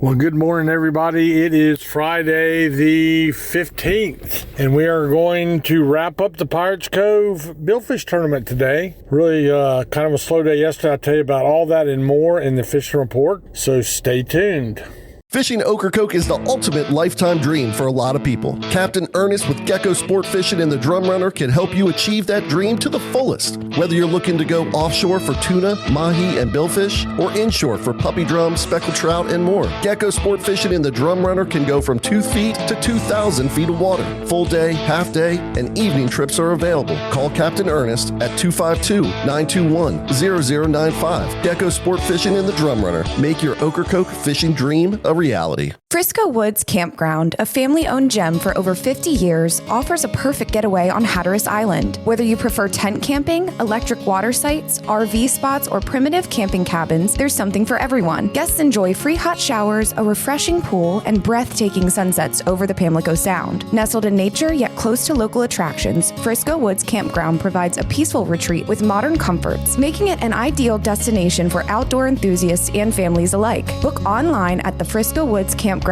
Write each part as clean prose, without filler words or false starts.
Well, good morning, everybody. It is Friday the 15th, and we are going to wrap up the Pirates Cove Billfish tournament today. Really kind of a slow day yesterday. I'll tell you about all that and more in the fishing report, so stay tuned. Fishing Ocracoke is the ultimate lifetime dream for a lot of people. Captain Ernest with Gecko Sport Fishing and the Drum Runner can help you achieve that dream to the fullest. Whether you're looking to go offshore for tuna, mahi, and billfish, or inshore for puppy drum, speckled trout, and more, Gecko Sport Fishing and the Drum Runner can go from 2 feet to 2,000 feet of water. Full day, half day, and evening trips are available. Call Captain Ernest at 252-921-0095. Gecko Sport Fishing and the Drum Runner. Make your Ocracoke fishing dream a reality. Frisco Woods Campground, a family-owned gem for over 50 years, offers a perfect getaway on Hatteras Island. Whether you prefer tent camping, electric water sites, RV spots, or primitive camping cabins, there's something for everyone. Guests enjoy free hot showers, a refreshing pool, and breathtaking sunsets over the Pamlico Sound. Nestled in nature yet close to local attractions, Frisco Woods Campground provides a peaceful retreat with modern comforts, making it an ideal destination for outdoor enthusiasts and families alike. Book online at the FriscoWoodsCampground.com.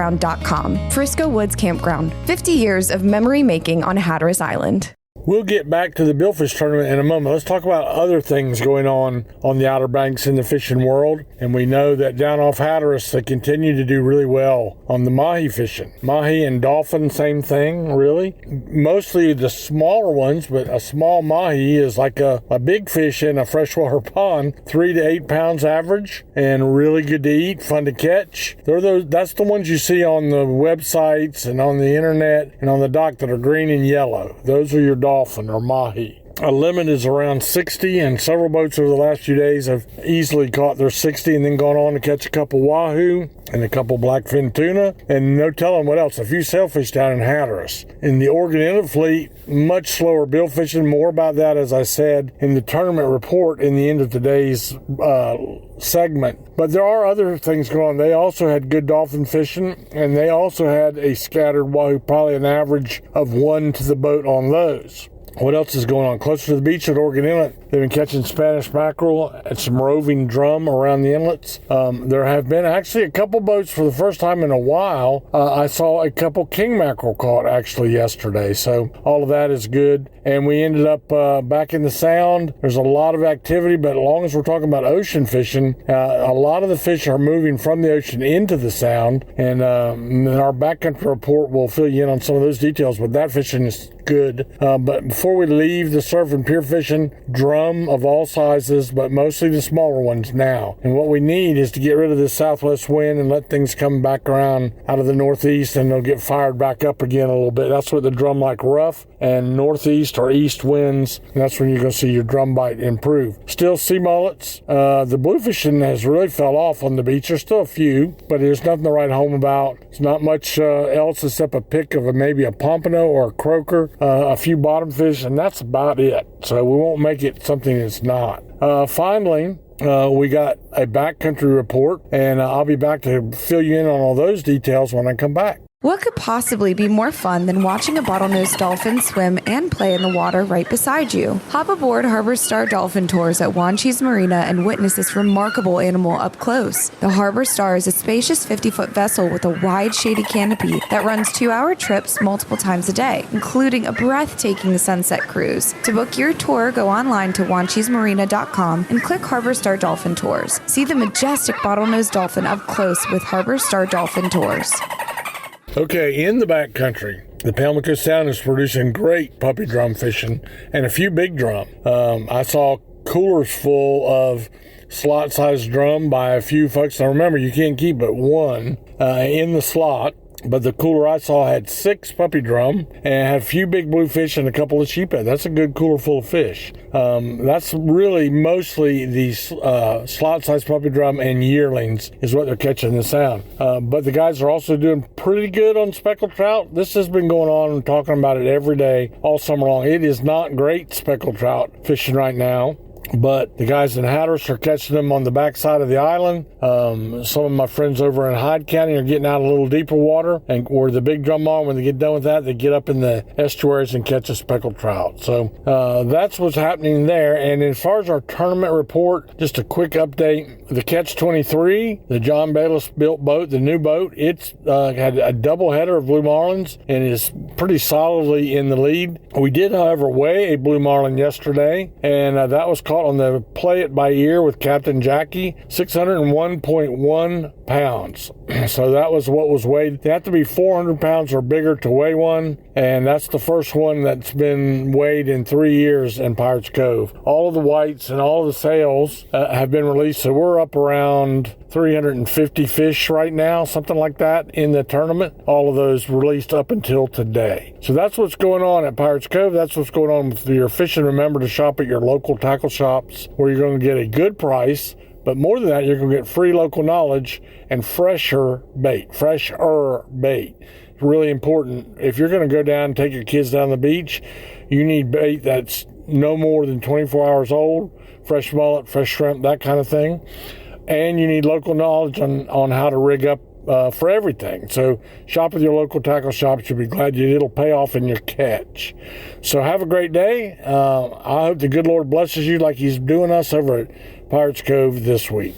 Frisco Woods Campground, 50 years of memory making on Hatteras Island. We'll get back to the Billfish tournament in a moment. Let's talk about other things going on the Outer Banks in the fishing world. And we know that down off Hatteras, they continue to do really well on the mahi fishing. Mahi and dolphin, same thing, really. Mostly the smaller ones, but a small mahi is like a big fish in a freshwater pond, 3 to 8 pounds average, and really good to eat, fun to catch. That's the ones you see on the websites and on the internet and on the dock that are green and yellow. Those are your dolphin or mahi. A limit is around 60, and several boats over the last few days have easily caught their 60 and then gone on to catch a couple wahoo and a couple blackfin tuna, and no telling what else. A few sailfish down in Hatteras. In the Oregon Inlet fleet, much slower bill fishing. More about that, as I said, in the tournament report in the end of today's segment. But there are other things going on. They also had good dolphin fishing, and they also had a scattered wahoo, probably an average of 1 to the boat on those. What else is going on? Closer to the beach at Oregon Inlet, they've been catching Spanish mackerel and some roving drum around the inlets. There have been actually a couple boats for the first time in a while. I saw a couple king mackerel caught actually yesterday. So all of that is good. And we ended up back in the Sound. There's a lot of activity, but as long as we're talking about ocean fishing, a lot of the fish are moving from the ocean into the Sound. And our backcountry report will fill you in on some of those details, but that fishing is good. But before we leave the surf and pier fishing, drum of all sizes, but mostly the smaller ones now. And what we need is to get rid of this southwest wind and let things come back around out of the northeast, and they'll get fired back up again a little bit. That's what the drum like rough and northeast or east winds, and that's when you're going to see your drum bite improve. Still sea mullets. The bluefishing has really fell off on the beach. There's still a few, but there's nothing to write home about. It's not much else except a pick of maybe a pompano or a croaker, a few bottom fish, and that's about it. So we won't make it something it's not. Finally, we got a backcountry report, and I'll be back to fill you in on all those details when I come back. What could possibly be more fun than watching a bottlenose dolphin swim and play in the water right beside you? Hop aboard Harbor Star Dolphin Tours at Wanchese Marina and witness this remarkable animal up close. The Harbor Star is a spacious 50-foot vessel with a wide, shady canopy that runs 2-hour trips multiple times a day, including a breathtaking sunset cruise. To book your tour, go online to wanchesemarina.com and click Harbor Star Dolphin Tours. See the majestic bottlenose dolphin up close with Harbor Star Dolphin Tours. Okay, in the backcountry, the Pamlico Sound is producing great puppy drum fishing and a few big drum. I saw coolers full of slot-sized drum by a few folks. Now remember, you can't keep but one in the slot. But the cooler I saw had 6 puppy drum and had a few big bluefish and a couple of sheephead. That's a good cooler full of fish. That's really mostly the slot-sized puppy drum and yearlings is what they're catching in the Sound. But the guys are also doing pretty good on speckled trout. This has been going on and talking about it every day all summer long. It is not great speckled trout fishing right now. but the guys in Hatteras are catching them on the backside of the island. Some of my friends over in Hyde County are getting out a little deeper water, and where the big drum on, when they get done with that, they get up in the estuaries and catch a speckled trout. So that's what's happening there. And as far as our tournament report, just a quick update. The Catch 23, the John Bayless built boat, the new boat, it's had a double header of blue marlins and is pretty solidly in the lead. We did, however, weigh a blue marlin yesterday, and that was caught on the Play It By Ear with Captain Jackie, 601.1 pounds. So that was what was weighed. They have to be 400 pounds or bigger to weigh one, and that's the first one that's been weighed in 3 years in Pirates Cove. All of the whites and all of the sails have been released, so we're up around 350 fish right now, something like that, in the tournament. All of those released up until today. So that's what's going on at Pirates Cove. That's what's going on with your fishing. Remember to shop at your local tackle shops where you're going to get a good price, but more than that, you're going to get free local knowledge and fresher bait. It's really important. If you're going to go down and take your kids down the beach, you need bait that's no more than 24 hours old, fresh mullet, fresh shrimp, that kind of thing. And you need local knowledge on how to rig up for everything. So shop with your local tackle shops. You'll be glad you did. It'll pay off in your catch. So have a great day. I hope the good Lord blesses you like he's doing us over at Pirates Cove this week.